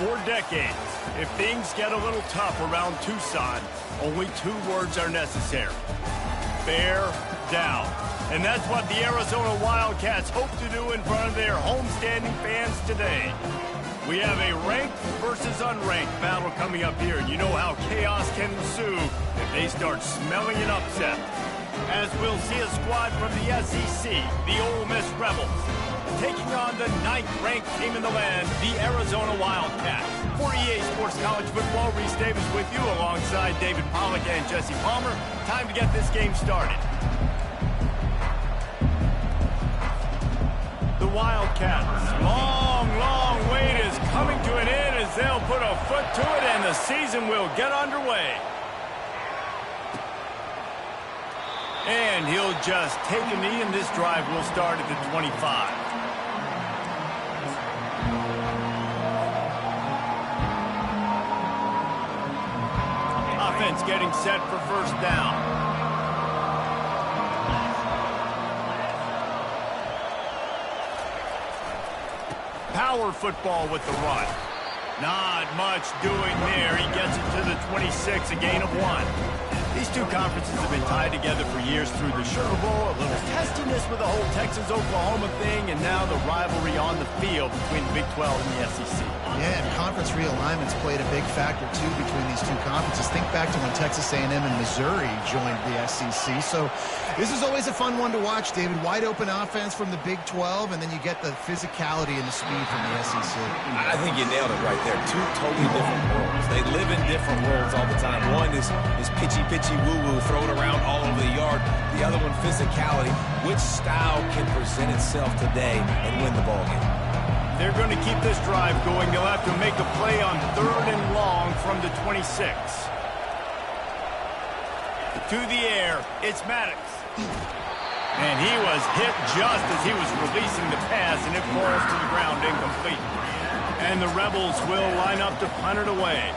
For decades, if things get a little tough around Tucson, only 2 words are necessary. Bear down. And that's what the Arizona Wildcats hope to do in front of their homestanding fans today. We have a ranked versus unranked battle coming up here, and you know how chaos can ensue if they start smelling an upset. As we'll see a squad from the SEC, the Ole Miss Rebels, taking on the 9th-ranked team in the land, the Arizona Wildcats. For EA Sports College Football, Reese Davis with you alongside David Pollack and Jesse Palmer. Time to get this game started. The Wildcats' long wait is coming to an end as they'll put a foot to it and the season will get underway. And he'll just take a knee and this drive will start at the 25. Offense getting set for first down. Power football with the run. Not much doing there. He gets it to the 26, a gain of 1. These two conferences have been tied together for years through the Sugar Bowl, a little testiness with the whole Texas-Oklahoma thing, and now the rivalry on the field between the Big 12 and the SEC. Yeah, and conference realignment's played a big factor, too, between these two conferences. Think back to when Texas A&M and Missouri joined the SEC. So this is always a fun one to watch, David. Wide-open offense from the Big 12, and then you get the physicality and the speed from the SEC. I think you nailed it right there. 2 totally different worlds. They live in different worlds all the time. One is pitchy woo-woo, throw it around all over the yard. The other one, physicality. Which style can present itself today and win the ball game? They're going to keep this drive going. They'll have to make a play on 3rd and long from the 26. To the air, it's Maddox. And he was hit just as he was releasing the pass, and it falls to the ground incomplete. And the Rebels will line up to punt it away.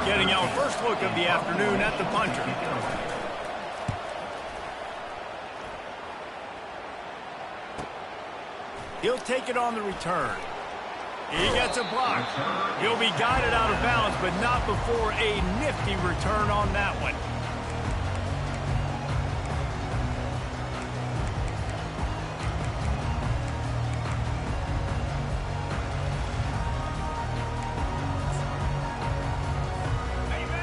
Getting our first look of the afternoon at the punter. He'll take it on the return. He gets a block. He'll be guided out of bounds, but not before a nifty return on that one.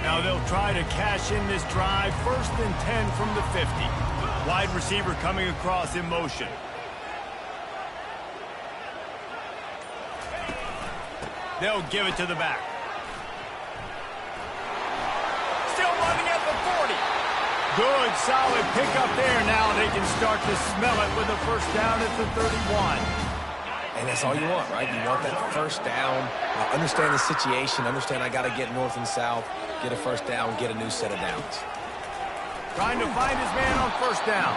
Now they'll try to cash in this drive. 1st and 10 from the 50. Wide receiver coming across in motion. They'll give it to the back. Still running at the 40. Good, solid pickup there. Now they can start to smell it with a first down at the 31. And that's all you want, right? You want that first down. Understand the situation. Understand I got to get north and south, get a first down, get a new set of downs. Trying to find his man on first down.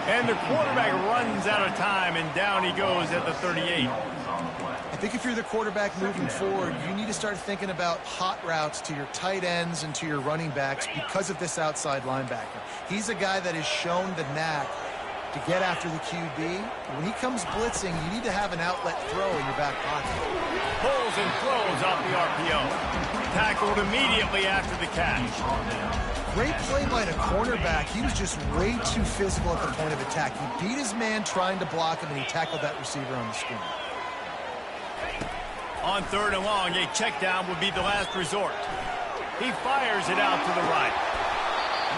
And the quarterback runs out of time, and down he goes at the 38. I think if you're the quarterback moving forward, you need to start thinking about hot routes to your tight ends and to your running backs because of this outside linebacker. He's a guy that has shown the knack to get after the QB. When he comes blitzing, you need to have an outlet throw in your back pocket. Pulls and throws off the RPO. Tackled immediately after the catch. Great play by the cornerback. He was just way too physical at the point of attack. He beat his man trying to block him, and he tackled that receiver on the screen. On 3rd and long, a check down would be the last resort. He fires it out to the right.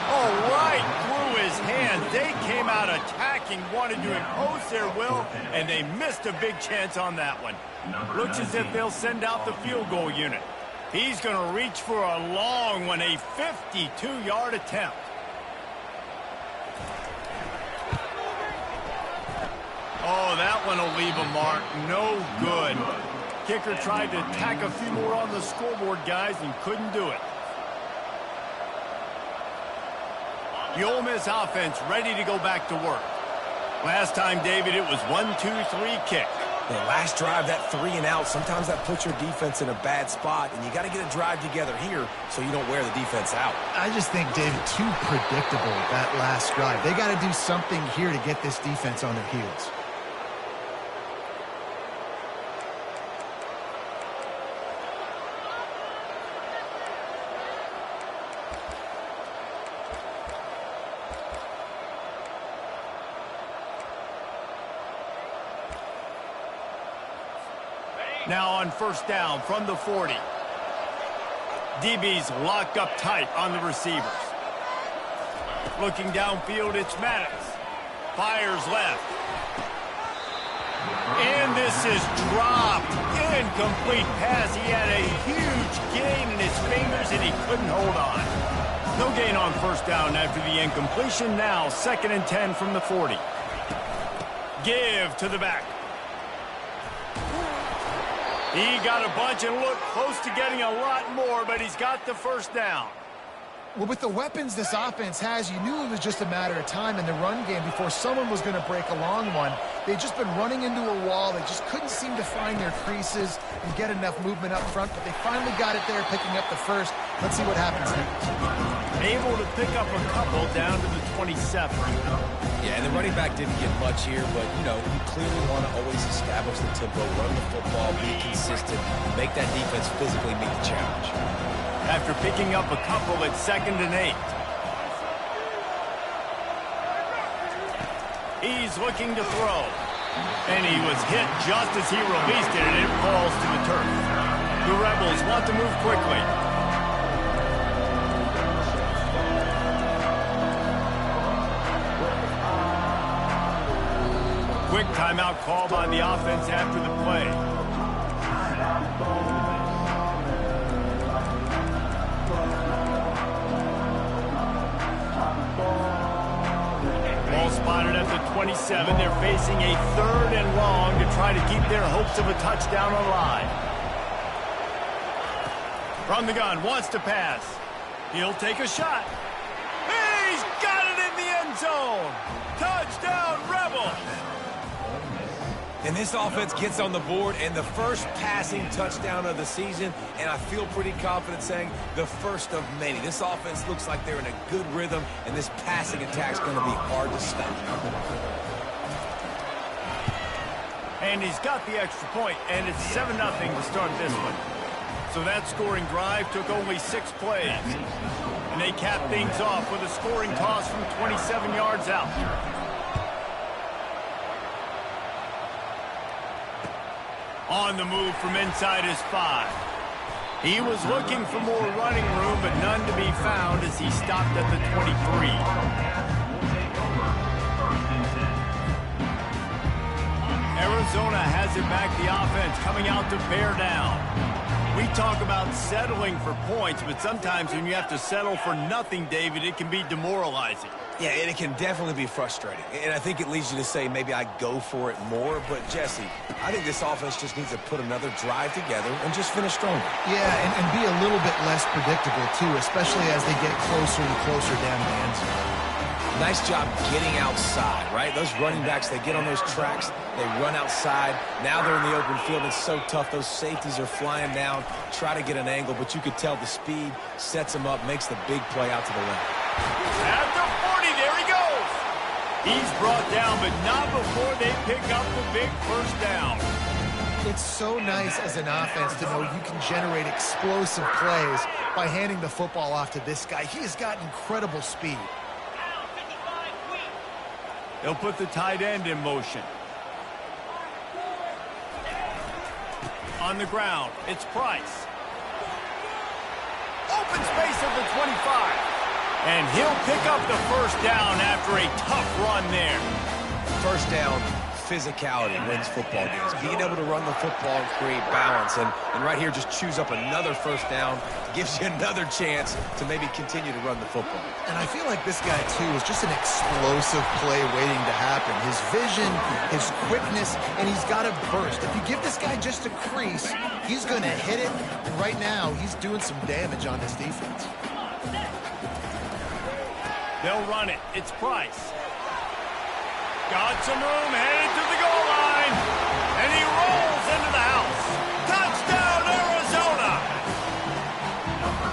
Oh, right through his hands. They came out attacking, wanted to impose their will, and they missed a big chance on that one. Looks as if they'll send out the field goal unit. He's going to reach for a long one, a 52-yard attempt. Oh, that one will leave a mark. No good. Kicker tried to tack a few more on the scoreboard, guys, and couldn't do it. The Ole Miss offense ready to go back to work. Last time, David, it was 1-2-3 kick. The last drive, that 3 and out, sometimes that puts your defense in a bad spot, and you got to get a drive together here so you don't wear the defense out. I just think, David, too predictable, that last drive. They got to do something here to get this defense on their heels. Now on first down from the 40. DB's locked up tight on the receivers. Looking downfield, it's Maddox. Fires left. And this is dropped. Incomplete pass. He had a huge gain in his fingers and he couldn't hold on. No gain on first down after the incompletion. Now 2nd and 10 from the 40. Give to the back. He got a bunch and looked close to getting a lot more, but he's got the first down. Well, with the weapons this offense has, you knew it was just a matter of time in the run game before someone was going to break a long one. They'd just been running into a wall. They just couldn't seem to find their creases and get enough movement up front, but they finally got it there, picking up the first. Let's see what happens next. Able to pick up a couple down to the 27. Yeah, and the running back didn't get much here, but, you know, you clearly want to always establish the tempo, run the football, be consistent, make that defense physically meet the challenge. After picking up a couple, it's 2nd and 8. He's looking to throw. And he was hit just as he released it, and it falls to the turf. The Rebels want to move quickly. Quick timeout call by the offense after the play. Ball spotted at the 27. They're facing a 3rd and long to try to keep their hopes of a touchdown alive. From the gun, wants to pass. He'll take a shot. He's got it in the end zone. Touchdown, Rebels. And this offense gets on the board, and the first passing touchdown of the season, and I feel pretty confident saying the first of many. This offense looks like they're in a good rhythm, and this passing attack's going to be hard to stop. And he's got the extra point, and it's 7-0 to start this one. So that scoring drive took only 6 plays. And they cap things off with a scoring toss from 27 yards out. On the move from inside his 5. He was looking for more running room, but none to be found as he stopped at the 23. Arizona has it back, the offense coming out to bear down. We talk about settling for points, but sometimes when you have to settle for nothing, David, it can be demoralizing. Yeah, and it can definitely be frustrating. And I think it leads you to say maybe I go for it more. But, Jesse, I think this offense just needs to put another drive together and just finish stronger. Yeah, and be a little bit less predictable, too, especially as they get closer and closer down the end zone. Nice job getting outside, right? Those running backs, they get on those tracks, they run outside. Now they're in the open field. It's so tough. Those safeties are flying down, try to get an angle, but you could tell the speed sets them up, makes the big play out to the left. At the 40, there he goes. He's brought down, but not before they pick up the big first down. It's so nice as an offense to know you can generate explosive plays by handing the football off to this guy. He has got incredible speed. They'll put the tight end in motion. On the ground, it's Price. Open space at the 25. And he'll pick up the first down after a tough run there. First down, physicality wins football games. Being able to run the football and create balance. And right here, just choose up another first down. Gives you another chance to maybe continue to run the football. And I feel like this guy, too, is just an explosive play waiting to happen. His vision, his quickness, and he's got a burst. If you give this guy just a crease, he's going to hit it. And right now, he's doing some damage on this defense. They'll run it. It's Price. Got some room, headed to the goal line. And he rolls into the house. Touchdown, Arizona!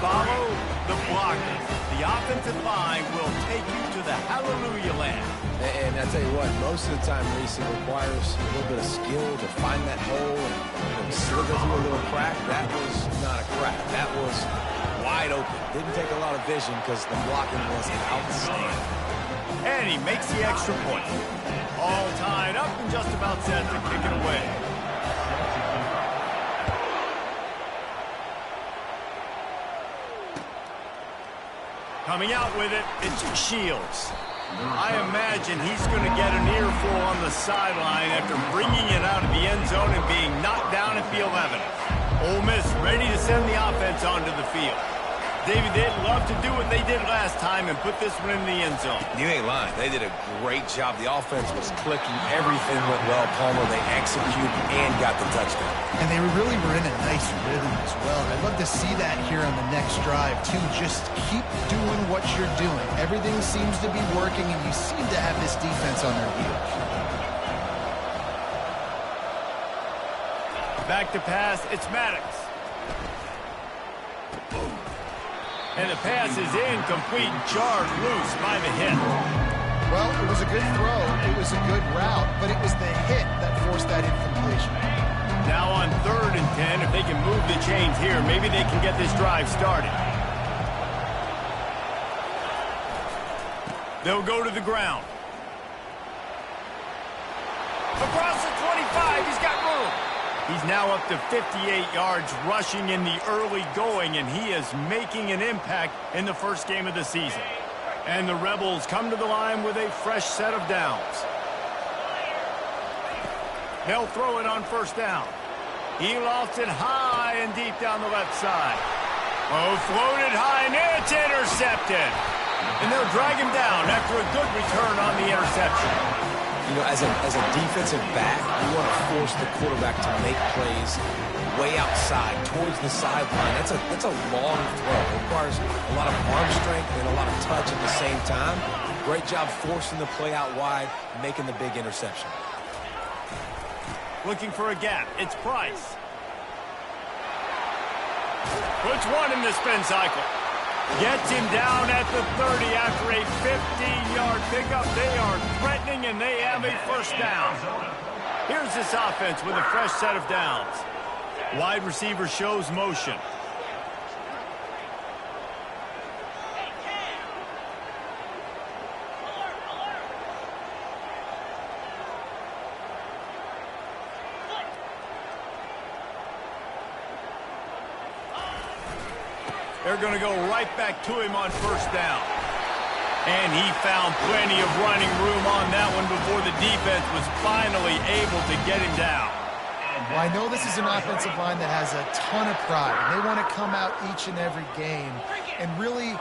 Follow the blockers. The offensive line will take you to the hallelujah land. And I tell you what, most of the time, Reese, it requires a little bit of skill to find that hole and slither through a little crack. That was not a crack. That was wide open. Didn't take a lot of vision because the blocking was outstanding. And he makes the extra point. All tied up and just about set to kick it away. Coming out with it, it's Shields. I imagine he's going to get an earful on the sideline after bringing it out of the end zone and being knocked down at the 11. Ole Miss ready to send the offense onto the field. David, they'd love to do what they did last time and put this one in the end zone. You ain't lying. They did a great job. The offense was clicking. Everything went well. Palmer, they executed and got the touchdown. And they really were in a nice rhythm as well. I'd love to see that here on the next drive, too. Just keep doing what you're doing. Everything seems to be working, and you seem to have this defense on their heels. Back to pass, it's Maddox. And the pass is incomplete, jarred loose by the hit. Well, it was a good throw, it was a good route, but it was the hit that forced that incompletion. Now on 3rd and 10, if they can move the chains here, maybe they can get this drive started. They'll go to the ground. Across the 25, he's got room. He's now up to 58 yards rushing in the early going, and he is making an impact in the first game of the season. And the Rebels come to the line with a fresh set of downs. They'll throw it on 1st down. He lost it high and deep down the left side. Oh, floated high, and it's intercepted. And they'll drag him down after a good return on the interception. You know, as a defensive back, you want to force the quarterback to make plays way outside, towards the sideline. That's a long throw. It requires a lot of arm strength and a lot of touch at the same time. Great job forcing the play out wide, making the big interception. Looking for a gap. It's Price. Puts one in the spin cycle. Gets him down at the 30 after a 50-yard pickup. They are threatening, and they have a 1st down. Here's this offense with a fresh set of downs. Wide receiver shows motion. They're going to go right back to him on 1st down. And he found plenty of running room on that one before the defense was finally able to get him down. Well, I know this is an offensive line that has a ton of pride, and they want to come out each and every game and really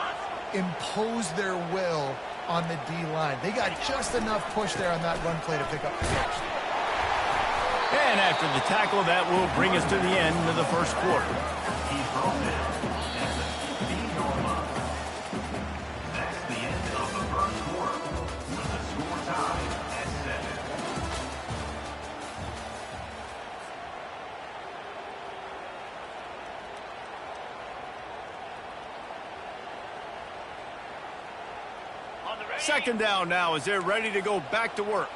impose their will on the D-line. They got just enough push there on that run play to pick up the first. And after the tackle, that will bring us to the end of the 1st quarter. Second down now as they're ready to go back to work.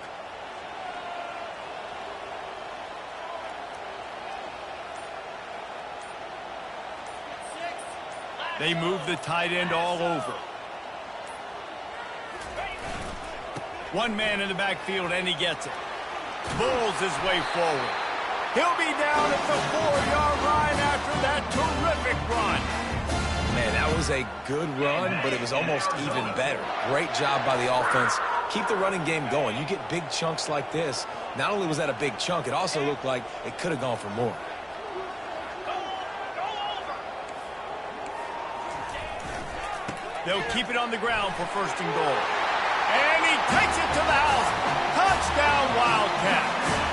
They move the tight end all over. One man in the backfield, and he gets it. Bulls his way forward. He'll be down at the 4-yard line after that terrific run. Man, that was a good run, but it was almost even better. Great job by the offense. Keep the running game going. You get big chunks like this. Not only was that a big chunk, it also looked like it could have gone for more. They'll keep it on the ground for 1st and goal. And he takes it to the house. Touchdown, Wildcats.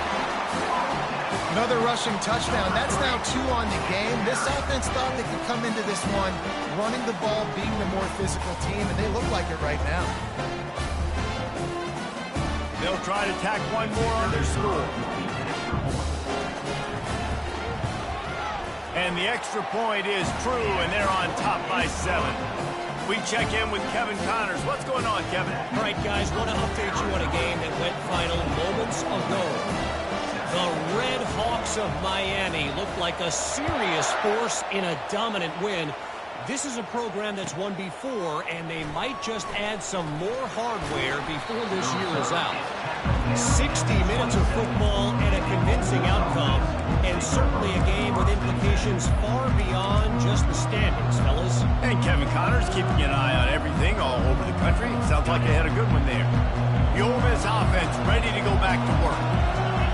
Another rushing touchdown. That's now 2 on the game. This offense thought they could come into this one running the ball, being the more physical team, and they look like it right now. They'll try to tack one more on their score. And the extra point is true, and they're on top by 7. We check in with Kevin Connors. What's going on, Kevin? All right, guys, want to update you on a game that went final moments ago. The Red Hawks of Miami looked like a serious force in a dominant win. This is a program that's won before, and they might just add some more hardware before this year is out. 60 minutes of football and a convincing outcome, and certainly a game with implications far beyond just the standings, fellas. And Kevin Connor's keeping an eye on everything all over the country. Sounds like they had a good one there. The Ole Miss offense ready to go back to work.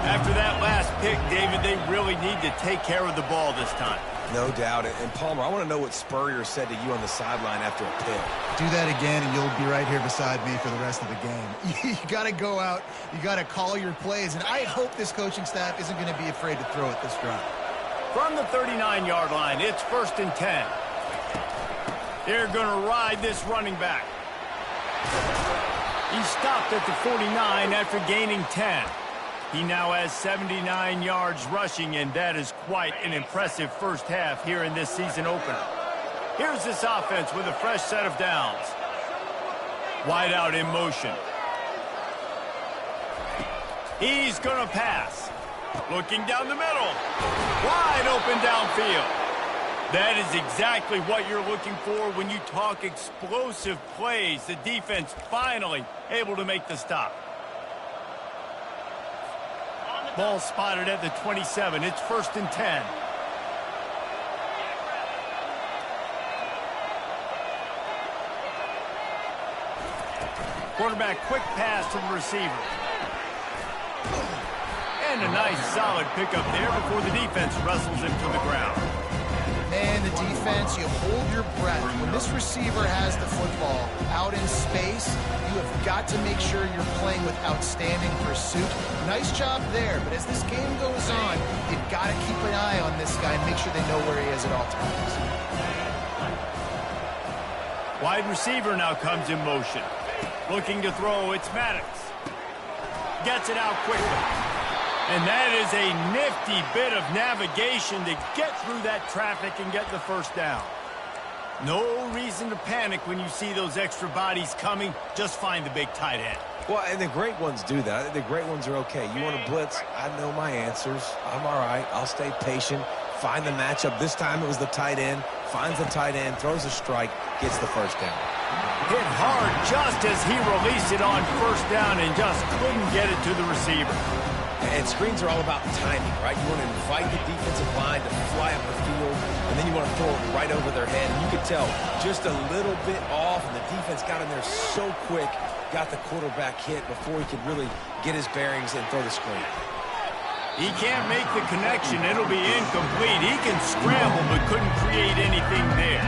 After that last pick, David, they really need to take care of the ball this time. No doubt. And Palmer, I want to know what Spurrier said to you on the sideline after a pick. Do that again, and you'll be right here beside me for the rest of the game. You got to go out. You got to call your plays, and I hope this coaching staff isn't going to be afraid to throw it this drive. From the 39-yard line, it's 1st and 10. They're going to ride this running back. He stopped at the 49 after gaining 10. He now has 79 yards rushing, and that is quite an impressive first half here in this season opener. Here's this offense with a fresh set of downs. Wide out in motion. He's going to pass. Looking down the middle. Wide open downfield. That is exactly what you're looking for when you talk explosive plays. The defense finally able to make the stop. Ball spotted at the 27. It's 1st and 10. Quarterback quick pass to the receiver. And a nice solid pickup there before the defense wrestles him to the ground. Man, the defense, you hold your breath. When this receiver has the football out in space, you have got to make sure you're playing with outstanding pursuit. Nice job there, but as this game goes on, you've got to keep an eye on this guy and make sure they know where he is at all times. Wide receiver now comes in motion. Looking to throw, it's Maddox. Gets it out quickly. And that is a nifty bit of navigation to get through that traffic and get the first down. No reason to panic when you see those extra bodies coming. Just find the big tight end. Well, and the great ones do that. I think the great ones are okay. You want to blitz? I know my answers. I'm all right. I'll stay patient. Find the matchup. This time it was the tight end. Finds the tight end, throws a strike, gets the first down. Hit hard just as he released it on first down and just couldn't get it to the receiver. And screens are all about timing, right? You want to invite the defensive line to fly up the field, and then you want to throw it right over their head. And you could tell just a little bit off, and the defense got in there so quick, got the quarterback hit before he could really get his bearings and throw the screen. He can't make the connection. It'll be incomplete. He can scramble, but couldn't create anything there.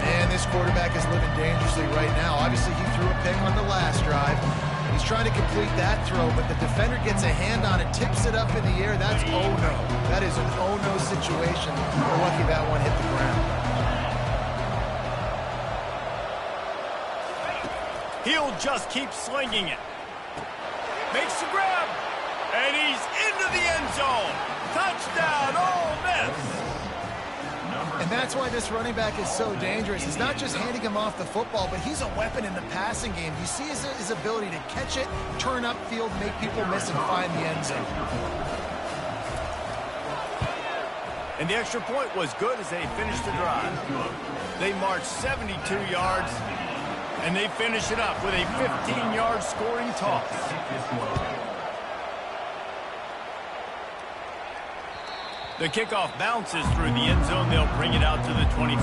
And this quarterback is living dangerously right now. Obviously, he threw a pick on the last drive. He's trying to complete that throw, but the defender gets a hand on it, tips it up in the air. That's oh-no. That is an oh-no situation. We're lucky that one hit the ground. He'll just keep slinging it. Makes the grab. And he's into the end zone. Touchdown, Ole Miss. And that's why this running back is so dangerous. It's not just handing him off the football, but he's a weapon in the passing game. You see his ability to catch it, turn upfield, make people miss, and find the end zone. And the extra point was good as they finished the drive. They marched 72 yards, and they finish it up with a 15-yard scoring toss. The kickoff bounces through the end zone. They'll bring it out to the 25.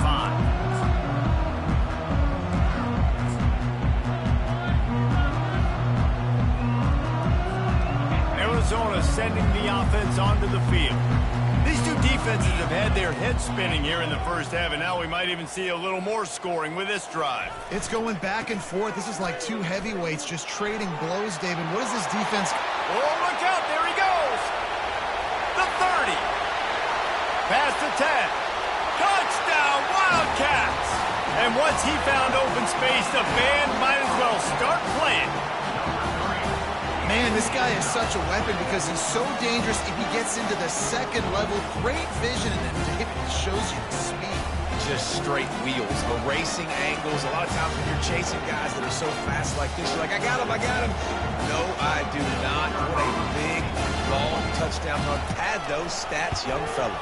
Arizona sending the offense onto the field. These two defenses have had their heads spinning here in the first half, and now we might even see a little more scoring with this drive. It's going back and forth. This is like two heavyweights just trading blows, David. What is this defense? Oh, look out. There he goes. The 30. Past the 10. Touchdown, Wildcats! And once he found open space, the band might as well start playing. Man, this guy is such a weapon because he's so dangerous if he gets into the second level. Great vision, and it shows you the speed. Just straight wheels, erasing angles. A lot of times when you're chasing guys that are so fast like this, you're like, I got him. No, I do not. What a big, long touchdown run. Pad those stats, young fella.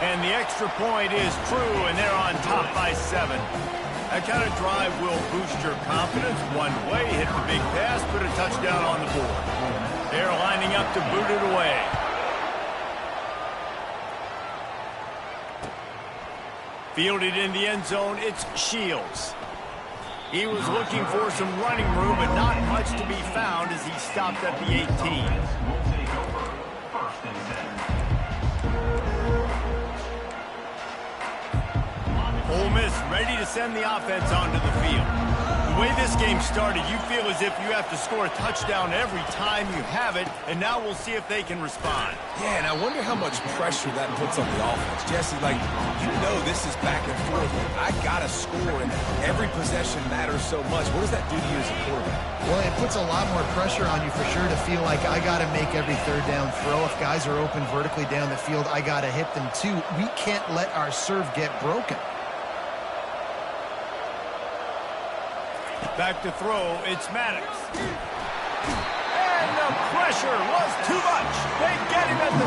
And the extra point is true, and they're on top by 7. That kind of drive will boost your confidence. One way, hit the big pass, put a touchdown on the board. They're lining up to boot it away. Fielded in the end zone, it's Shields. He was looking for some running room, but not much to be found as he stopped at the 18. Ole Miss ready to send the offense onto the field. The way this game started, you feel as if you have to score a touchdown every time you have it, and now we'll see if they can respond. Yeah, and I wonder how much pressure that puts on the offense. Jesse, like, you know this is back and forth. I got to score, and every possession matters so much. What does that do to you as a quarterback? Well, it puts a lot more pressure on you for sure to feel like I got to make every third down throw. If guys are open vertically down the field, I got to hit them too. We can't let our serve get broken. Back to throw, it's Maddox. And the pressure was too much. They get him at the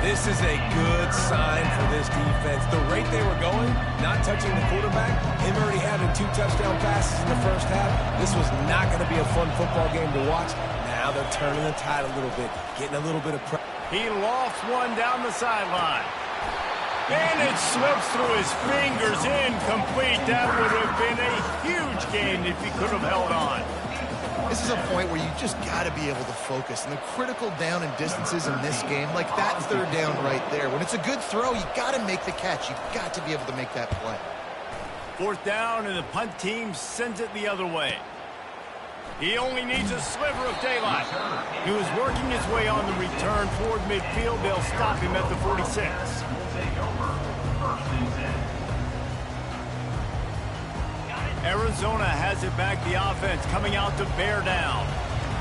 15. This is a good sign for this defense. The rate they were going, not touching the quarterback, him already having 2 touchdown passes in the first half. This was not going to be a fun football game to watch. Now they're turning the tide a little bit, getting a little bit of pressure. He lofts one down the sideline. And it slips through his fingers, incomplete. That would have been a huge gain if he could have held on. This is a point where you just got to be able to focus. And the critical down and distances in this game, like that third down right there. When it's a good throw, you got to make the catch. You got to be able to make that play. 4th down, and the punt team sends it the other way. He only needs a sliver of daylight. He was working his way on the return toward midfield. They'll stop him at the 46. Arizona has it back, the offense coming out to bear down.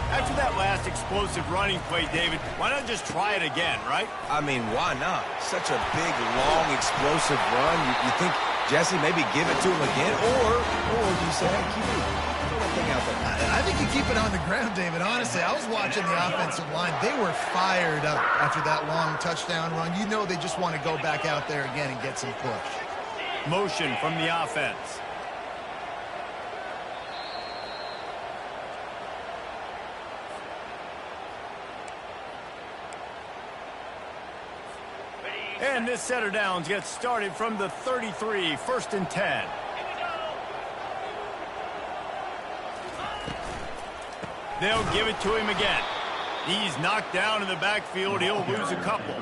After that last explosive running play, David, why not just try it again, right? I mean, why not? Such a big, long, explosive run. You think, Jesse, maybe give it to him again? Or do you say, hey, keep it, throw that thing out there? I think you keep it on the ground, David. Honestly, I was watching the offensive line. They were fired up after that long touchdown run. You know they just want to go back out there again and get some push. Motion from the offense. And this set of downs gets started from the 33, 1st and 10. They'll give it to him again. He's knocked down in the backfield. He'll lose a couple.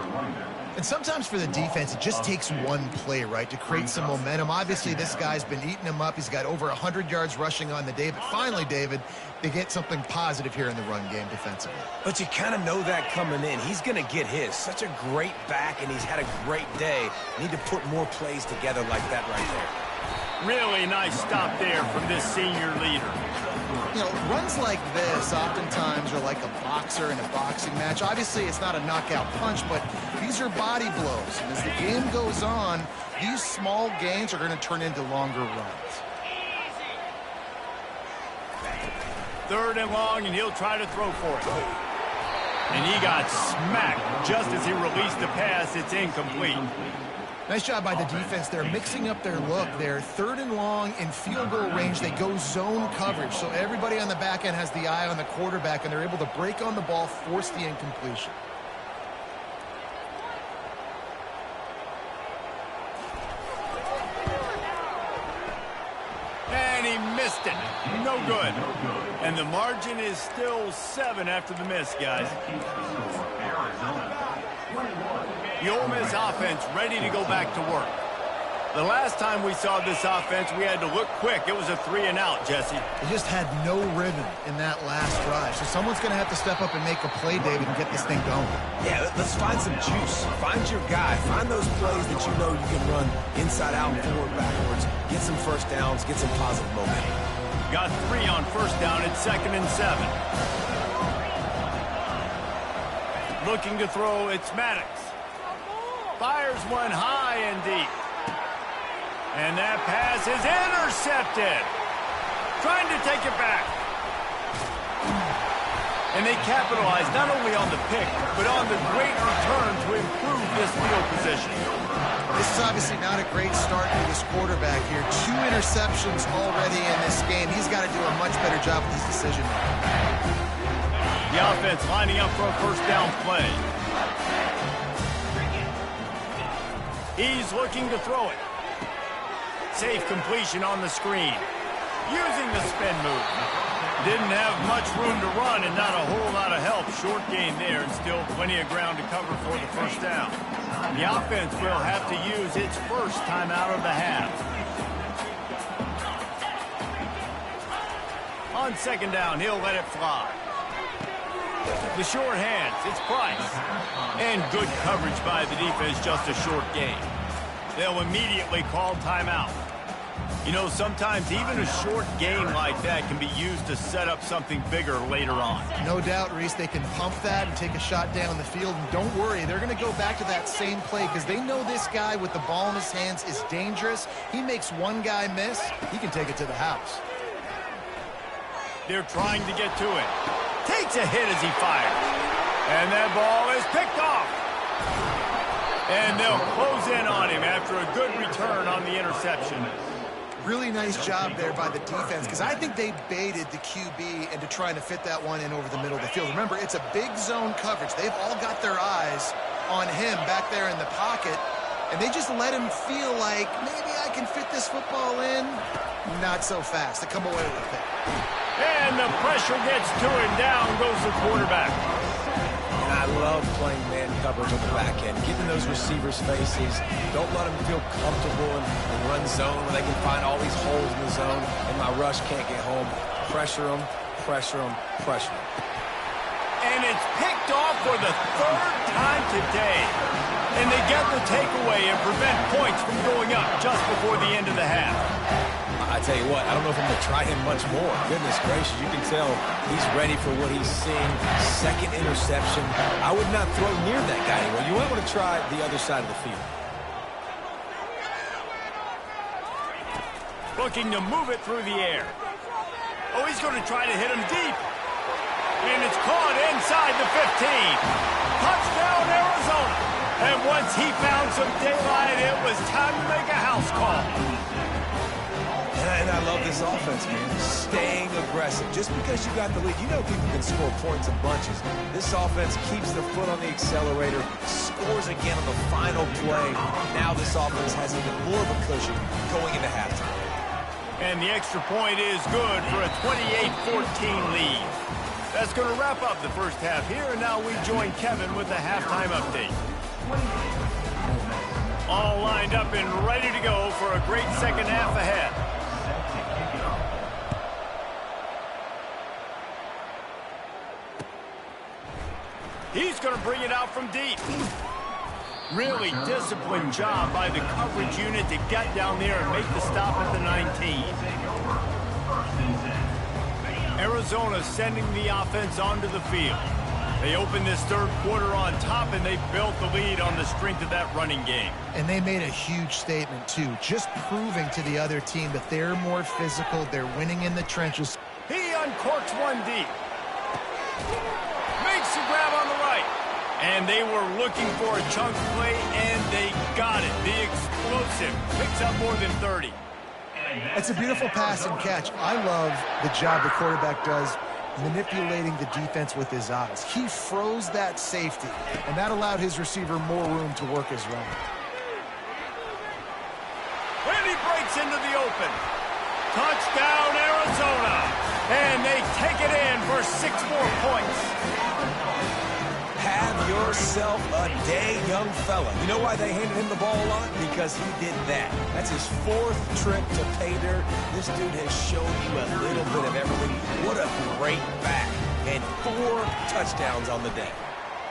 And sometimes for the defense, it just takes one play, right, to create some momentum. Obviously, this guy's been eating him up. He's got over 100 yards rushing on the day. But finally, David, they get something positive here in the run game defensively. But you kind of know that coming in. He's going to get his. Such a great back, and he's had a great day. Need to put more plays together like that right there. Really nice stop there from this senior leader. You know, runs like this oftentimes are like a boxer in a boxing match. Obviously, it's not a knockout punch, but these are body blows. And as the game goes on, these small gains are going to turn into longer runs. 3rd and long, and he'll try to throw for it. And he got smacked just as he released the pass. It's incomplete. Nice job by the defense. They're mixing up their look. They're 3rd and long in field goal range. They go zone coverage. So everybody on the back end has the eye on the quarterback, and they're able to break on the ball, force the incompletion. And he missed it. No good. And the margin is still 7 after the miss, guys. The Ole Miss offense ready to go back to work. The last time we saw this offense, we had to look quick. It was a 3-and-out, Jesse. They just had no rhythm in that last drive. So someone's going to have to step up and make a play, David, and get this thing going. Yeah, let's find some juice. Find your guy. Find those plays that you know you can run inside out, forward, backwards. Get some first downs. Get some positive momentum. Got 3 on 1st down. It's 2nd and 7. Looking to throw, it's Maddox. Fires one high and deep. And that pass is intercepted. Trying to take it back. And they capitalized not only on the pick, but on the great return to improve this field position. This is obviously not a great start for this quarterback here. 2 interceptions already in this game. He's got to do a much better job with his decision making. The offense lining up for a first down play. He's looking to throw it. Safe completion on the screen. Using the spin move. Didn't have much room to run and not a whole lot of help. Short gain there and still plenty of ground to cover for the first down. The offense will have to use its first timeout of the half. On second down, he'll let it fly. The short hands, it's Price. And good coverage by the defense, just a short gain. They'll immediately call timeout. You know, sometimes even a short game like that can be used to set up something bigger later on. No doubt, Reese, they can pump that and take a shot down the field. And don't worry, they're going to go back to that same play because they know this guy with the ball in his hands is dangerous. He makes one guy miss, he can take it to the house. They're trying to get to it. Takes a hit as he fires. And that ball is picked off. And they'll close in on him after a good return on the interception. Really nice job there by the defense because I think they baited the QB into trying to fit that one in over the middle of the field. Remember, it's a big zone coverage. They've all got their eyes on him back there in the pocket, and they just let him feel like maybe I can fit this football in. Not so fast. They come away with it. And the pressure gets to him. Down goes the quarterback. And I love playing man coverage on the back end. Giving those receivers faces. Don't let them feel comfortable and run zone where they can find all these holes in the zone and my rush can't get home. Pressure them, pressure them, pressure them. And it's picked off for the 3rd time today. And they get the takeaway and prevent points from going up just before the end of the half. I tell you what, I don't know if I'm going to try him much more. Goodness gracious, you can tell he's ready for what he's seeing. 2nd interception. I would not throw near that guy anymore. You might want to try the other side of the field. Looking to move it through the air. Oh, he's going to try to hit him deep. And it's caught inside the 15. Touchdown, Arizona. And once he found some daylight, it was time to make a house call. And I love this offense, man. Staying aggressive. Just because you got the lead, you know people can score points in bunches. This offense keeps their foot on the accelerator, scores again on the final play. Now this offense has even more of a cushion going into halftime. And the extra point is good for a 28-14 lead. That's going to wrap up the first half here, and now we join Kevin with the halftime update. All lined up and ready to go for a great second half ahead. He's going to bring it out from deep. Really disciplined job by the coverage unit to get down there and make the stop at the 19. Arizona sending the offense onto the field. They opened this 3rd quarter on top, and they built the lead on the strength of that running game. And they made a huge statement, too, just proving to the other team that they're more physical, they're winning in the trenches. He uncorks one deep. Makes the grab on the right. And they were looking for a chunk play, and they got it. The explosive picks up more than 30. It's a beautiful pass and catch. I love the job the quarterback does manipulating the defense with his eyes. He froze that safety, and that allowed his receiver more room to work his run. And he breaks into the open. Touchdown, Arizona. And they take it in for 6 more points. Have yourself a day, young fella. You know why they handed him the ball a lot? Because he did that. That's his 4th trip to pay dirt. This dude has shown you a little bit of everything. What a great back. And 4 touchdowns on the day.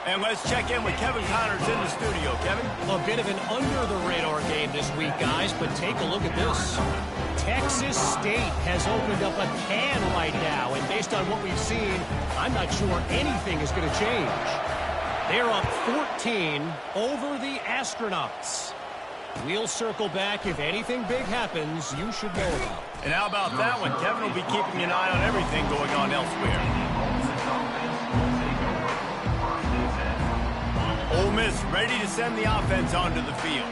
And let's check in with Kevin Connors in the studio. Kevin? A bit of an under-the-radar game this week, guys, but take a look at this. Texas State has opened up a can right now, and based on what we've seen, I'm not sure anything is going to change. They're up 14 over the Astronauts. We'll circle back. If anything big happens, you should know about. And how about that one? Kevin will be keeping an eye on everything going on elsewhere. Ole Miss ready to send the offense onto the field.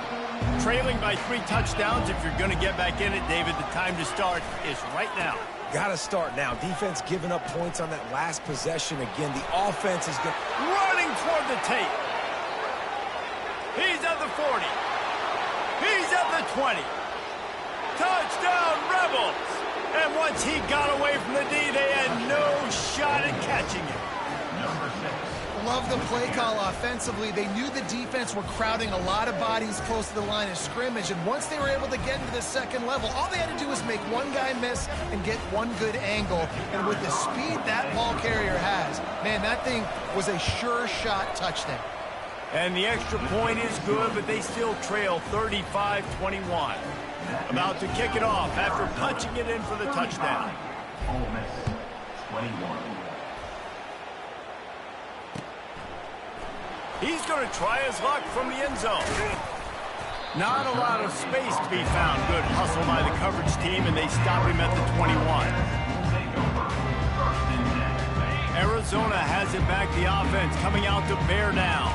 Trailing by 3 touchdowns. If you're going to get back in it, David, the time to start is right now. Got to start now. Defense giving up points on that last possession. Again, the offense is running toward the tape. He's at the 40. He's at the 20. Touchdown, Rebels! And once he got away from the D, they had no shot at catching him. Love the play call offensively. They knew the defense were crowding a lot of bodies close to the line of scrimmage, and once they were able to get into the second level, all they had to do was make one guy miss and get one good angle. And with the speed that ball carrier has, man, that thing was a sure shot touchdown. And the extra point is good, but they still trail 35-21. About to kick it off after punching it in for the touchdown. Ole Miss 21. He's going to try his luck from the end zone. Not a lot of space to be found. Good hustle by the coverage team, and they stop him at the 21. Arizona has it back, the offense coming out to bear down.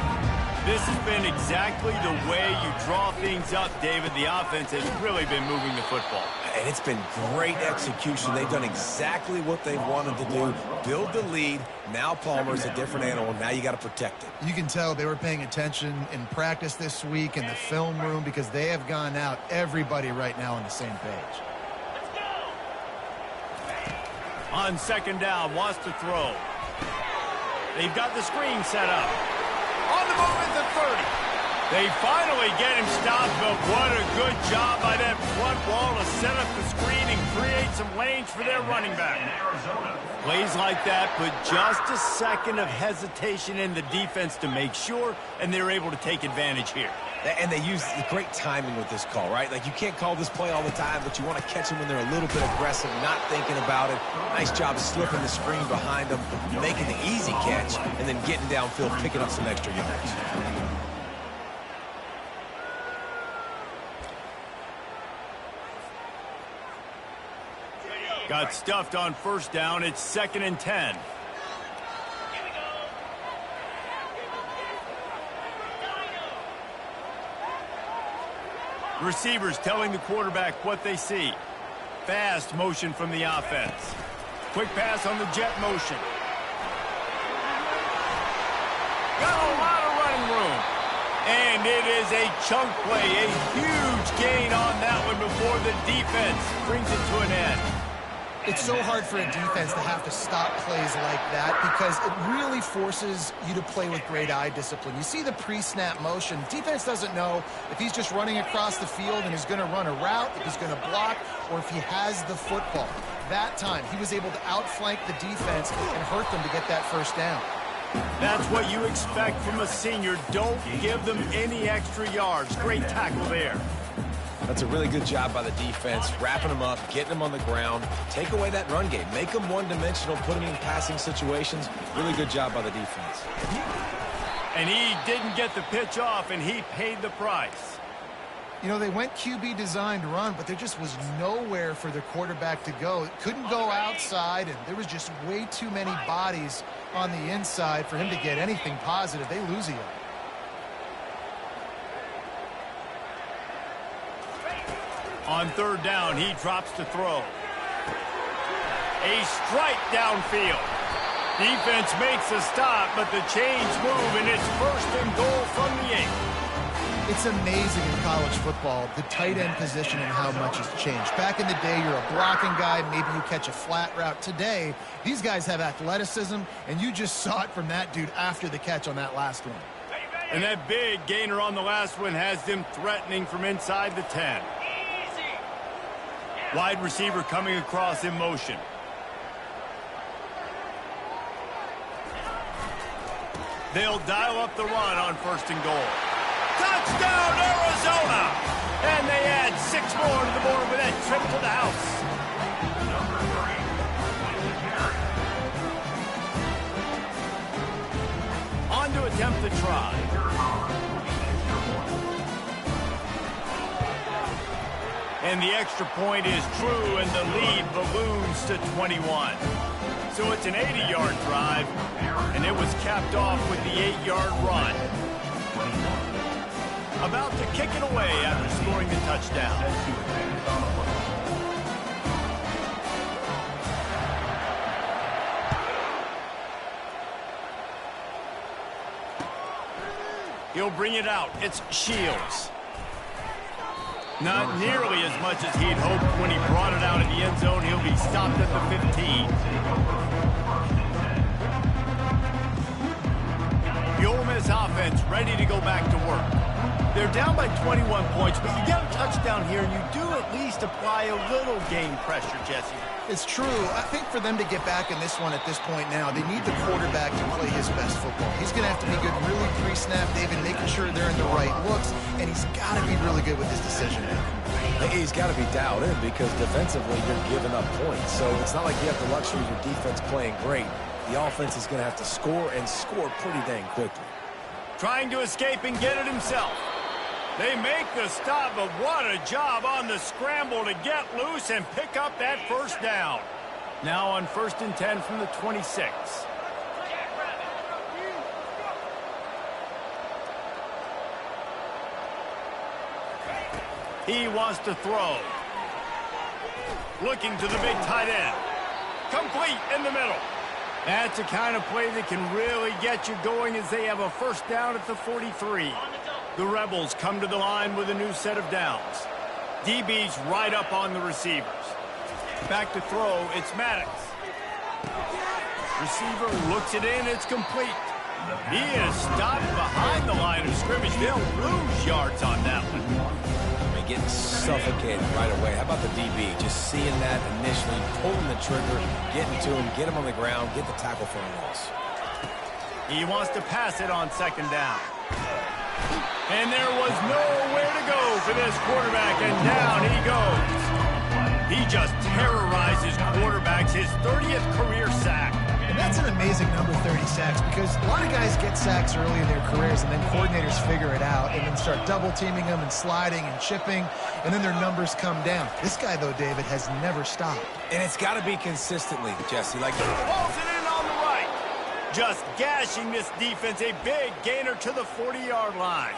This has been exactly the way you draw things up, David. The offense has really been moving the football. And it's been great execution. They've done exactly what they wanted to do. Build the lead. Now Palmer's a different animal. Now you got to protect it. You can tell they were paying attention in practice this week in the film room because they have gone out, everybody right now on the same page. On second down, wants to throw. They've got the screen set up. On the move at the 30. They finally get him stopped, but what a good job by that front wall to set up the screen and create some lanes for their running back. Plays like that put just a second of hesitation in the defense to make sure, and they're able to take advantage here. And they use great timing with this call, right? Like, you can't call this play all the time, but you want to catch them when they're a little bit aggressive, not thinking about it. Nice job slipping the screen behind them, making the easy catch, and then getting downfield, picking up some extra yards. Got stuffed on first down. It's 2nd and 10. Receivers telling the quarterback what they see. Fast motion from the offense. Quick pass on the jet motion. Got a lot of running room. And it is a chunk play. A huge gain on that one before the defense brings it to an end. It's so hard for a defense to have to stop plays like that because it really forces you to play with great eye discipline. You see the pre-snap motion. Defense doesn't know if he's just running across the field and he's going to run a route, if he's going to block, or if he has the football. That time, he was able to outflank the defense and hurt them to get that first down. That's what you expect from a senior. Don't give them any extra yards. Great tackle there. That's a really good job by the defense, wrapping them up, getting them on the ground. Take away that run game. Make them one-dimensional, put them in passing situations. Really good job by the defense. And he didn't get the pitch off, and he paid the price. You know, they went QB designed run, but there just was nowhere for the quarterback to go. It couldn't go outside, and there was just way too many bodies on the inside for him to get anything positive. They lose a yard. On third down, he drops to throw. A strike downfield. Defense makes a stop, but the chains move, and it's 1st and goal from the 8. It's amazing in college football, the tight end position and how much has changed. Back in the day, you're a blocking guy, maybe you catch a flat route. Today, these guys have athleticism, and you just saw it from that dude after the catch on that last one. And that big gainer on the last one has them threatening from inside the 10. Wide receiver coming across in motion. They'll dial up the run on 1st and goal. Touchdown, Arizona! And they add 6 more to the board with that trip to the house. On to attempt the try. And the extra point is true, and the lead balloons to 21. So it's an 80-yard drive, and it was capped off with the 8-yard run. About to kick it away after scoring the touchdown. He'll bring it out. It's Shields. Not nearly as much as he'd hoped when he brought it out in the end zone. He'll be stopped at the 15. The Ole Miss offense ready to go back to work. They're down by 21 points, but you get a touchdown here, and you do at least apply a little game pressure, Jesse. It's true. I think for them to get back in this one at this point now, they need the quarterback to play his best football. He's going to have to be good really pre-snap, David, making sure they're in the right looks, and he's got to be really good with his decision making. He's got to be dialed in because defensively you're giving up points. So it's not like you have the luxury of your defense playing great. The offense is going to have to score and score pretty dang quickly. Trying to escape and get it himself. They make the stop, but what a job on the scramble to get loose and pick up that first down. Now on 1st and 10 from the 26. He wants to throw. Looking to the big tight end. Complete in the middle. That's the kind of play that can really get you going as they have a first down at the 43. The Rebels come to the line with a new set of downs. DB's right up on the receivers. Back to throw, it's Maddox. Receiver looks it in, it's complete. He is stopped behind the line of scrimmage. They'll lose yards on that one. Getting suffocated right away. How about the DB? Just seeing that initially, pulling the trigger, getting to him, get him on the ground, get the tackle for a loss. He wants to pass it on 2nd down. And there was nowhere to go for this quarterback, and down he goes. He just terrorizes quarterbacks, his 30th career sack. And that's an amazing number, 30 sacks, because a lot of guys get sacks early in their careers, and then coordinators figure it out and then start double-teaming them and sliding and chipping, and then their numbers come down. This guy, though, David, has never stopped. And it's got to be consistently, Jesse. Like, pulls it in on the right. Just gashing this defense, a big gainer to the 40-yard line.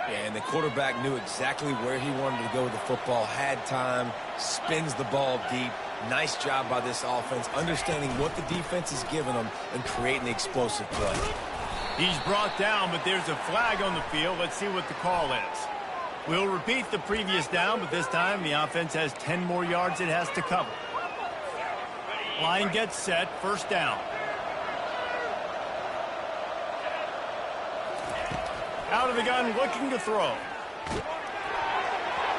Yeah, and the quarterback knew exactly where he wanted to go with the football, had time, spins the ball deep. Nice job by this offense, understanding what the defense is giving them and creating the explosive play. He's brought down, but there's a flag on the field. Let's see what the call is. We'll repeat the previous down, but this time the offense has 10 more yards it has to cover. Line gets set, 1st down. Out of the gun, looking to throw.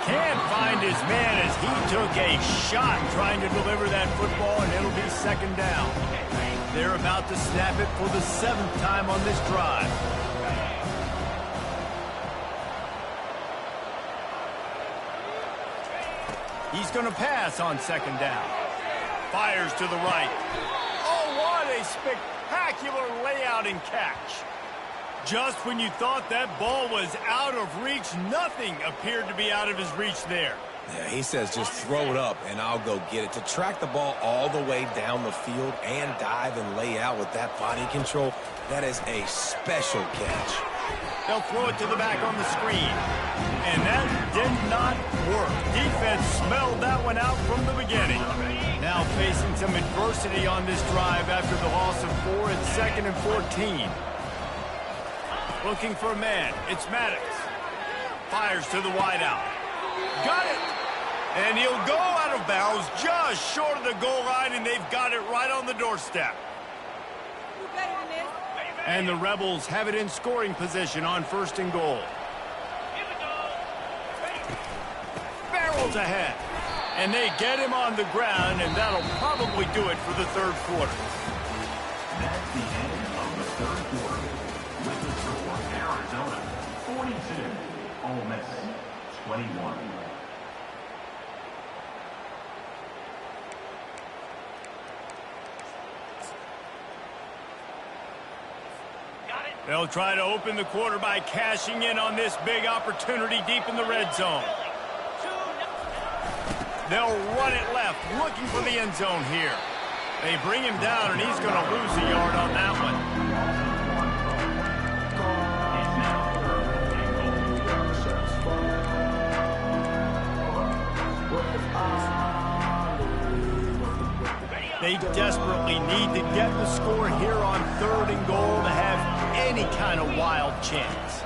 Can't find his man as he took a shot trying to deliver that football, and it'll be 2nd down. They're about to snap it for the 7th time on this drive. He's going to pass on 2nd down. Fires to the right. Oh, what a spectacular layout and catch. Just when you thought that ball was out of reach, nothing appeared to be out of his reach there. Yeah, he says just throw it up and I'll go get it. To track the ball all the way down the field and dive and lay out with that body control, that is a special catch. They'll throw it to the back on the screen. And that did not work. Defense smelled that one out from the beginning. Now facing some adversity on this drive after the loss of 4 at 2nd and 14. Looking for a man. It's Maddox. Fires to the wideout. Got it. And he'll go out of bounds just short of the goal line, and they've got it right on the doorstep. And the Rebels have it in scoring position on 1st and goal. Barrels ahead. And they get him on the ground, and that'll probably do it for the 3rd quarter. That's the end of the 3rd quarter. With the score, Arizona 42, Ole Miss 21. They'll try to open the quarter by cashing in on this big opportunity deep in the red zone. They'll run it left, looking for the end zone here. They bring him down, and he's going to lose a yard on that one. They desperately need to get the score here on 3rd and goal to have any kind of wild chance.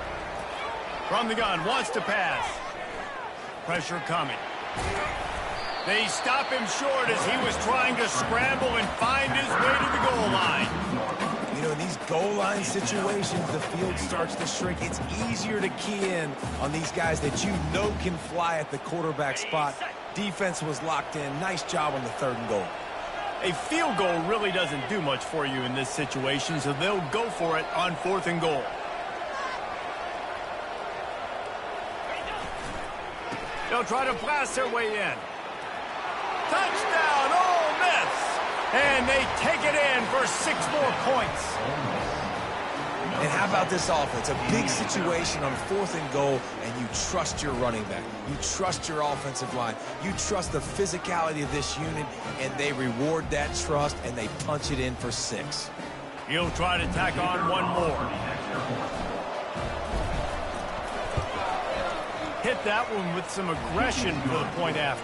From the gun, wants to pass. Pressure coming. They stop him short as he was trying to scramble and find his way to the goal line. You know, in these goal line situations, the field starts to shrink. It's easier to key in on these guys that you know can fly at the quarterback spot. Defense was locked in. Nice job on the 3rd and goal. A field goal really doesn't do much for you in this situation, so they'll go for it on 4th and goal. They'll try to blast their way in. Touchdown, Ole Miss! And they take it in for 6 more points. And how about this offense? A big situation on 4th and goal, and you trust your running back. You trust your offensive line. You trust the physicality of this unit, and they reward that trust, and they punch it in for 6. He'll try to tack on one more. Hit that one with some aggression for the point after.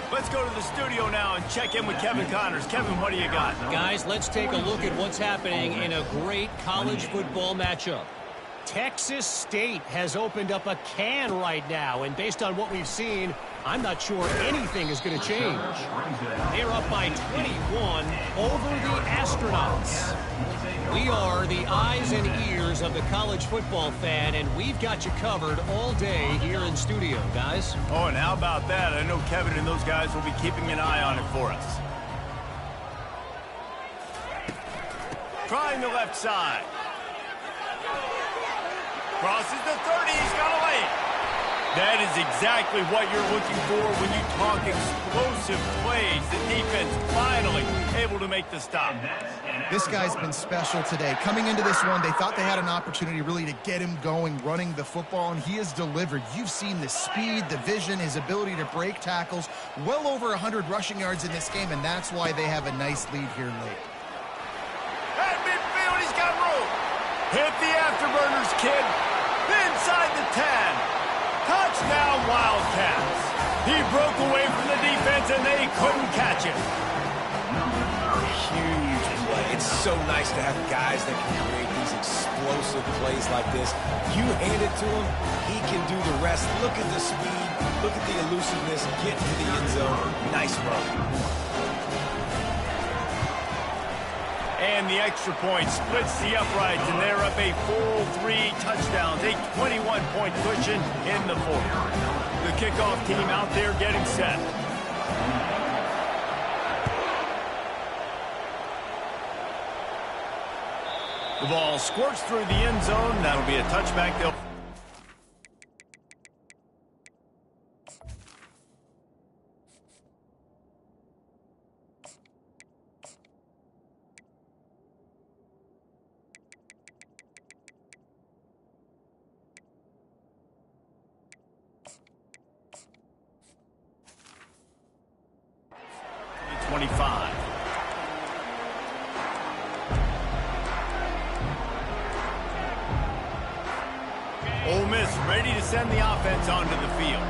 Let's go to the studio now and check in with Kevin Connors. Kevin, what do you got? Guys, let's take a look at what's happening in a great college football matchup. Texas State has opened up a can right now, and based on what we've seen, I'm not sure anything is going to change. They're up by 21 over the Astronauts. We are the eyes and ears of the college football fan, and we've got you covered all day here in studio, guys. Oh, and how about that? I know Kevin and those guys will be keeping an eye on it for us. Trying the left side. Crosses the 30, he's got a lane. That is exactly what you're looking for when you talk explosive plays. The defense finally able to make the stop. This guy's been special today. Coming into this one, they thought they had an opportunity really to get him going, running the football, and he has delivered. You've seen the speed, the vision, his ability to break tackles. Well over 100 rushing yards in this game, and that's why they have a nice lead here late. At midfield, he's got room. Hit the afterburners, kid. Inside the 10. Touchdown, Wildcats. He broke away from the defense, and they couldn't catch him. Huge play. It's so nice to have guys that can create these explosive plays like this. You hand it to him, he can do the rest. Look at the speed. Look at the elusiveness. Get to the end zone. Nice run. And the extra point splits the uprights, and they're up a full 3 touchdowns, a 21-point cushion in the 4th. The kickoff team out there getting set. The ball squirts through the end zone. That'll be a touchback. They'll Ole Miss ready to send the offense onto the field.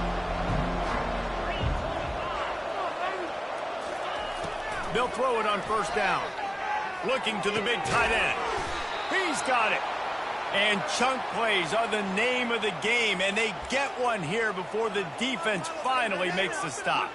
They'll throw it on 1st down. Looking to the big tight end. He's got it. And chunk plays are the name of the game, and they get one here before the defense finally makes the stop.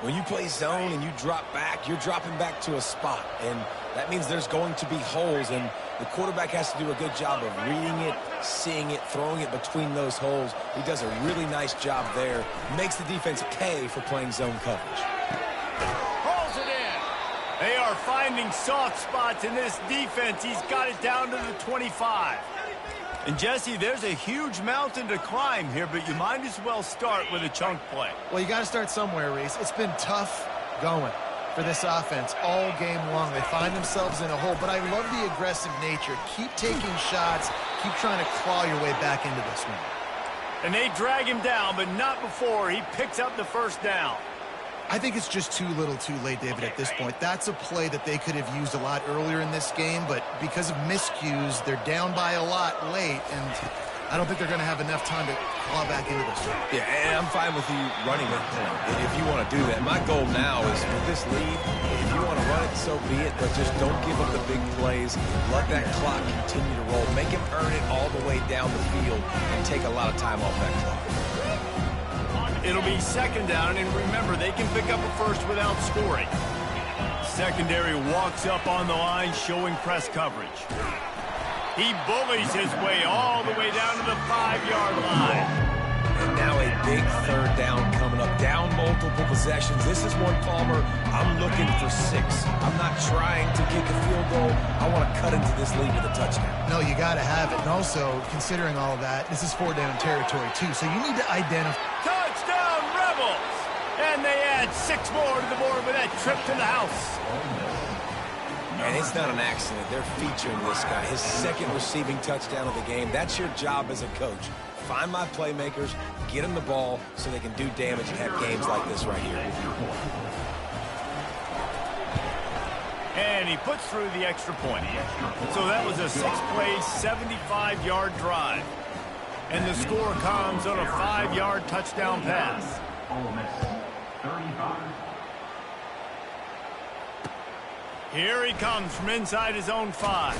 When you play zone and you drop back, you're dropping back to a spot, and that means there's going to be holes, and the quarterback has to do a good job of reading it, seeing it, throwing it between those holes. He does a really nice job there. Makes the defense pay for playing zone coverage. Hauls it in. They are finding soft spots in this defense. He's got it down to the 25. And, Jesse, there's a huge mountain to climb here, but you might as well start with a chunk play. Well, you got to start somewhere, Reese. It's been tough going for this offense all game long. They find themselves in a hole, but I love the aggressive nature. Keep taking shots. Keep trying to claw your way back into this one. And they drag him down, but not before he picks up the 1st down. I think it's just too little too late, David, at this point. That's a play that they could have used a lot earlier in this game, but because of miscues, they're down by a lot late, and I don't think they're going to have enough time to claw back into this one. Yeah, and I'm fine with you running that play if you want to do that. My goal now is with this lead, if you want to run it, so be it, but just don't give up the big plays. Let that clock continue to roll. Make him earn it all the way down the field and take a lot of time off that clock. It'll be second down, and remember, they can pick up a first without scoring. Secondary walks up on the line, showing press coverage. He bullies his way all the way down to the 5-yard line. And now a big third down coming up. Down multiple possessions. This is one, Palmer, I'm looking for 6. I'm not trying to kick a field goal. I want to cut into this lead with a touchdown. No, you got to have it. And also, considering all of that, this is 4-down territory, too. So you need to identify. Touchdown, Rebels! And they add 6 more to the board with that trip to the house. And it's not an accident. They're featuring this guy. His second receiving touchdown of the game. That's your job as a coach. Find my playmakers, get them the ball so they can do damage and have games like this right here. And he puts through the extra point. So that was a 6-play, 75-yard drive. And the score comes on a 5-yard touchdown pass. Ole Miss 35. Here he comes from inside his own 5.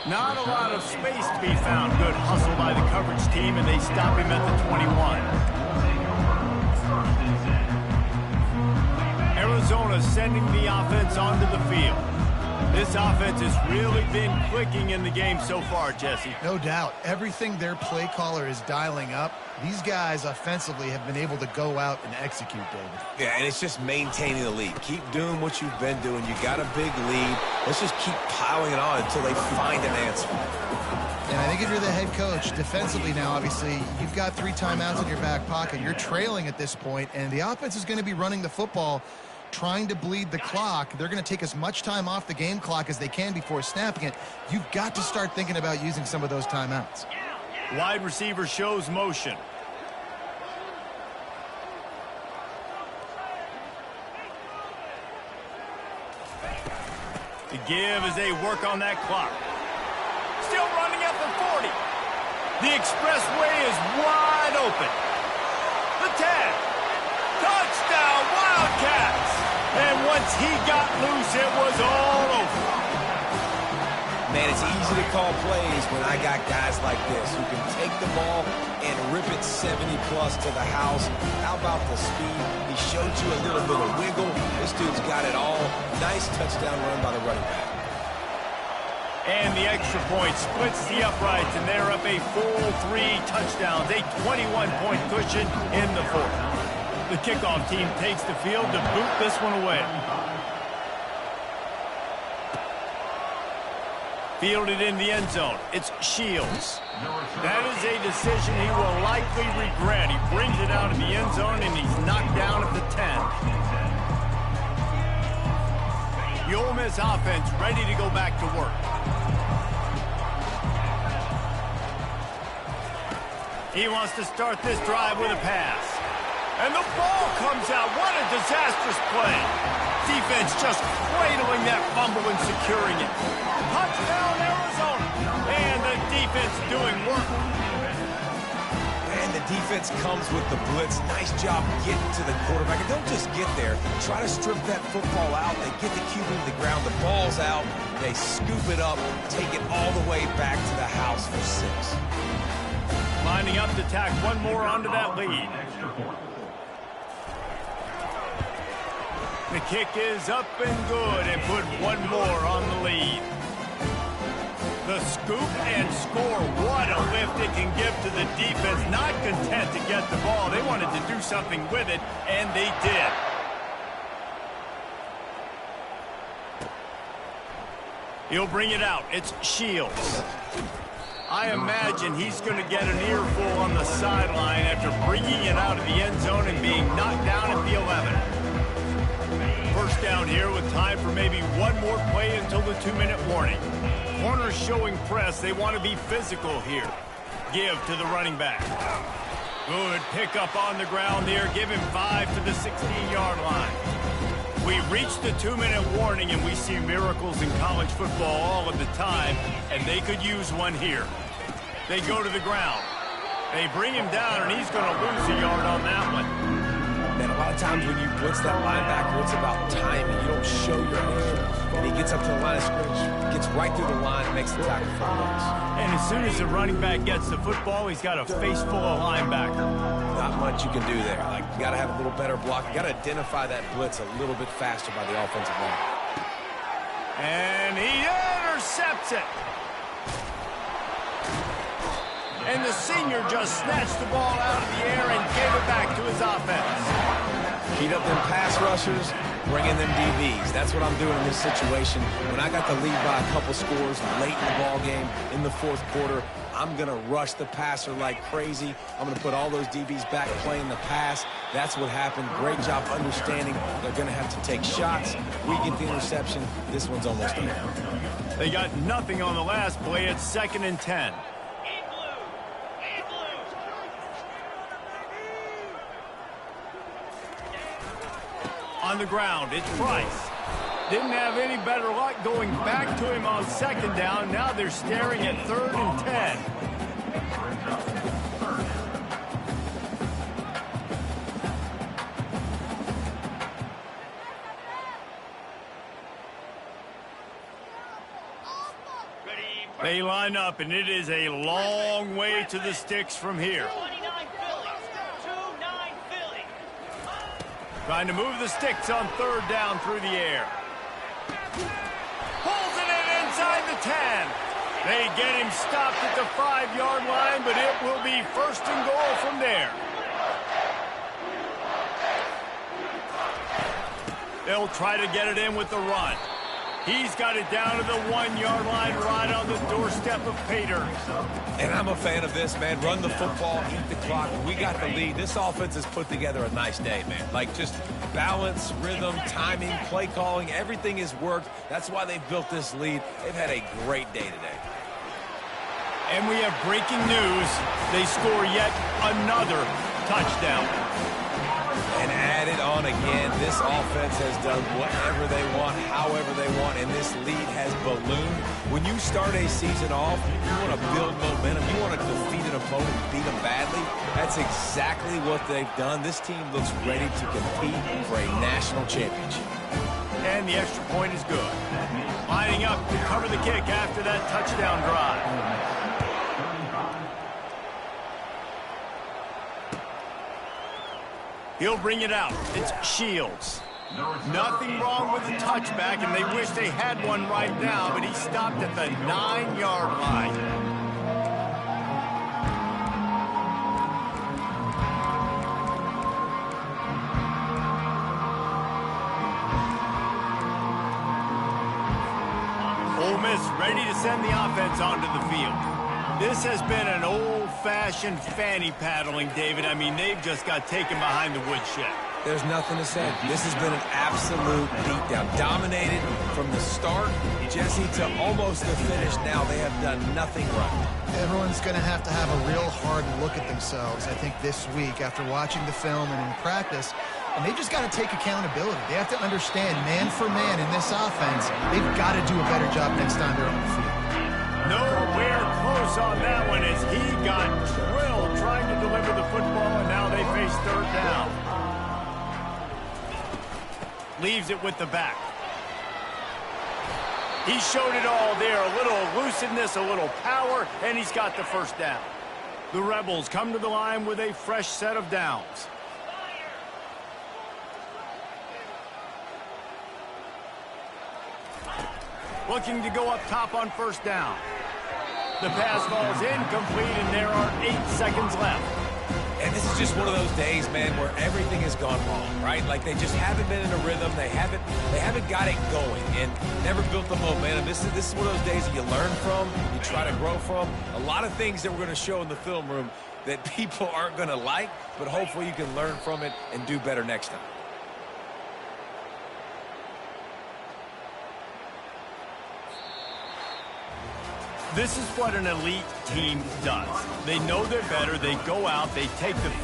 Not a lot of space to be found. Good hustle by the coverage team, and they stop him at the 21. Arizona sending the offense onto the field. This offense has really been clicking in the game so far, Jesse. No doubt. Everything their play caller is dialing up, these guys offensively have been able to go out and execute, David. Yeah, and it's just maintaining the lead. Keep doing what you've been doing. You got a big lead. Let's just keep piling it on until they find an answer. And I think if you're the head coach, defensively now, obviously, you've got 3 timeouts in your back pocket. You're trailing at this point, and the offense is going to be running the football, trying to bleed the clock. They're going to take as much time off the game clock as they can before snapping it. You've got to start thinking about using some of those timeouts. Wide receiver shows motion. To give as they work on that clock. Still running at the 40. The expressway is wide open. The 10. Touchdown, Wildcats! And once he got loose, it was all over. Man, it's easy to call plays when I got guys like this who can take the ball and rip it 70-plus to the house. How about the speed? He showed you a little bit of wiggle. This dude's got it all. Nice touchdown run by the running back. And the extra point splits the uprights, and they're up a full 3 touchdowns, a 21-point cushion in the 4th. The kickoff team takes the field to boot this one away. Fielded in the end zone. It's Shields. That is a decision he will likely regret. He brings it out of the end zone, and he's knocked down at the 10. The Ole Miss offense ready to go back to work. He wants to start this drive with a pass. And the ball comes out. What a disastrous play. Defense just cradling that fumble and securing it. Touchdown, Arizona. And the defense doing work. And the defense comes with the blitz. Nice job getting to the quarterback. And don't just get there. Try to strip that football out. They get the QB to the ground. The ball's out. They scoop it up, take it all the way back to the house for 6. Lining up to tack one more onto that lead. The kick is up and good, and put one more on the lead. The scoop and score. What a lift it can give to the defense. Not content to get the ball. They wanted to do something with it, and they did. He'll bring it out. It's Shields. I imagine he's going to get an earful on the sideline after bringing it out of the end zone and being knocked down at the 11. First down here with time for maybe one more play until the 2-minute warning. Corners showing press. They want to be physical here. Give to the running back. Good pickup on the ground there. Give him 5 to the 16-yard line. We reached the 2-minute warning, and we see miracles in college football all of the time, and they could use one here. They go to the ground. They bring him down, and he's going to lose a yard on that one. Man, a lot of times when you blitz that linebacker, it's about timing. You don't show your hands. gets up to the line of scrimmage, gets right through the line, and makes the tackle for the loss. And as soon as the running back gets the football, he's got a face full of linebacker. Not much you can do there. Like, you got to have a little better block. You got to identify that blitz a little bit faster by the offensive line. And he intercepts it. And the senior just snatched the ball out of the air and gave it back to his offense. Heat up them pass rushers, bring in them DBs. That's what I'm doing in this situation. When I got the lead by a couple scores late in the ball game in the fourth quarter, I'm going to rush the passer like crazy. I'm going to put all those DBs back playing the pass. That's what happened. Great job understanding they're going to have to take shots. We get the interception. This one's almost done. They got nothing on the last play. It's 2nd and 10. On the ground, it's Price. Didn't have any better luck going back to him on 2nd down. Now they're staring at 3rd and 10. They line up, and it is a long way to the sticks from here. Trying to move the sticks on 3rd down through the air. Pulls it in inside the 10. They get him stopped at the 5-yard line, but it will be 1st and goal from there. They'll try to get it in with the run. He's got it down to the 1-yard line right on the doorstep of Pater. And I'm a fan of this, man. Run the football, eat the clock. We got the lead. This offense has put together a nice day, man. Like, just balance, rhythm, timing, play calling, everything has worked. That's why they've built this lead. They've had a great day today. And we have breaking news. They score yet another touchdown. And add it on again. This offense has done whatever they want, however they want, and this lead has ballooned. When you start a season off, you want to build momentum. You want to defeat an opponent, beat them badly. That's exactly what they've done. This team looks ready to compete for a national championship. And the extra point is good. Lining up to cover the kick after that touchdown drive. He'll bring it out. It's Shields. Nothing wrong with the touchback, and they wish they had one right now, but he stopped at the 9-yard line. Ole Miss ready to send the offense onto the field. This has been an old-fashioned fanny paddling, David. I mean, they've just got taken behind the woodshed. There's nothing to say. This has been an absolute beatdown. Dominated from the start, Jesse, to almost the finish. Now they have done nothing right. Everyone's going to have a real hard look at themselves, I think, this week after watching the film and in practice. And they've just got to take accountability. They have to understand, man for man in this offense, they've got to do a better job next time they're on the field. Nowhere close on that one as he got drilled trying to deliver the football, and now they face 3rd down. Leaves it with the back. He showed it all there. A little elusiveness, a little power, and he's got the 1st down. The Rebels come to the line with a fresh set of downs. Looking to go up top on 1st down. The pass falls incomplete, and there are 8 seconds left. And this is just one of those days, man, where everything has gone wrong, right? Like, they just haven't been in a rhythm. They haven't got it going and never built the momentum. This is one of those days that you learn from, you try to grow from. A lot of things that we're going to show in the film room that people aren't going to like, but hopefully you can learn from it and do better next time. This is what an elite team does. They know they're better. They go out. They take the